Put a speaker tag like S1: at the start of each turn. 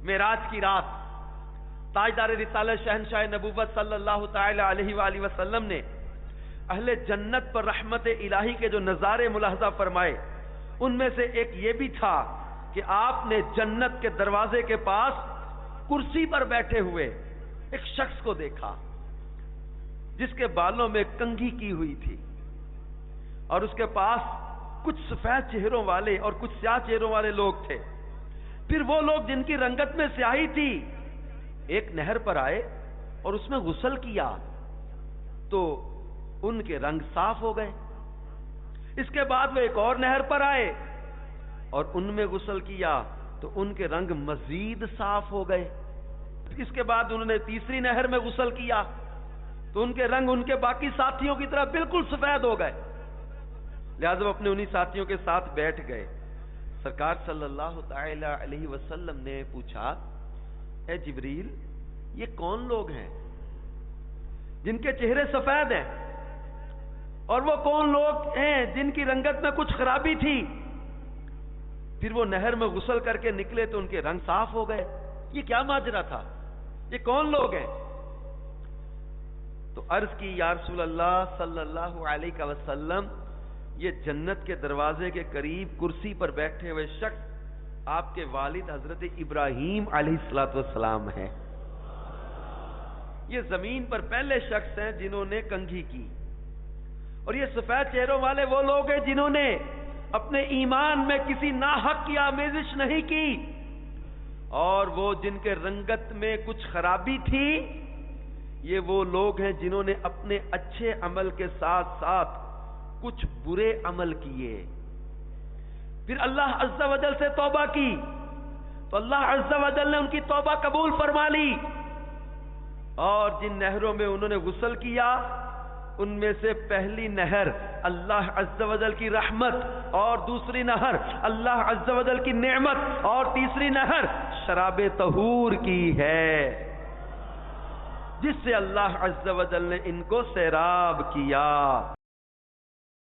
S1: معراج کی رات تاجدار رسالت شہنشاہ نبوت صلی اللہ تعالی علیہ وآلہ وسلم نے اہل جنت پر رحمت الہی کے جو نظارے ملاحظہ فرمائے، ان میں سے ایک یہ بھی تھا کہ آپ نے جنت کے دروازے کے پاس کرسی پر بیٹھے ہوئے ایک شخص کو دیکھا جس کے بالوں میں کنگھی کی ہوئی تھی، اور اس کے پاس کچھ سفید چہروں والے اور کچھ سیاہ چہروں والے لوگ تھے۔ پھر وہ لوگ جن کی رنگت میں سیاہی تھی ایک نہر پر آئے اور اس میں غسل کیا تو ان کے رنگ صاف ہو گئے۔ اس کے بعد وہ ایک اور نہر پر آئے اور ان میں غسل کیا تو ان کے رنگ مزید صاف ہو گئے۔ اس کے بعد انہوں نے تیسری نہر میں غسل کیا تو ان کے رنگ ان کے باقی ساتھیوں کی طرح بالکل سفید ہو گئے۔ لہذا وہ اپنے انہی ساتھیوں کے ساتھ بیٹھ گئے۔ سرکار صلی اللہ تعالی علیہ وسلم نے پوچھا، اے جبریل، یہ کون لوگ ہیں جن کے چہرے سفید ہیں، اور وہ کون لوگ ہیں جن کی رنگت میں کچھ خرابی تھی؟ پھر وہ نہر میں غسل کر کے نکلے تو ان کے رنگ صاف ہو گئے۔ یہ کیا ماجرا تھا؟ یہ کون لوگ ہیں؟ تو عرض کی، یا رسول اللہ صلی اللہ علیہ وسلم، یہ جنت کے دروازے کے قریب کرسی پر بیٹھے ہوئے شخص آپ کے والد حضرت ابراہیم علیہ السلام ہیں۔ یہ زمین پر پہلے شخص ہیں جنہوں نے کنگھی کی، اور یہ سفید چہروں والے وہ لوگ ہیں جنہوں نے اپنے ایمان میں کسی ناحق کی آمیزش نہیں کی، اور وہ جن کے رنگت میں کچھ خرابی تھی یہ وہ لوگ ہیں جنہوں نے اپنے اچھے عمل کے ساتھ ساتھ کچھ برے عمل کیے، پھر اللہ عز و جل سے توبہ کی تو اللہ عز و جل نے ان کی توبہ قبول فرما لی، اور جن نہروں میں انہوں نے غسل کیا ان میں سے پہلی نہر اللہ عز و جل کی رحمت، اور دوسری نہر اللہ عز و جل کی نعمت، اور تیسری نہر شراب طہور کی ہے جس سے اللہ عز و جل نے ان کو سیراب کیا۔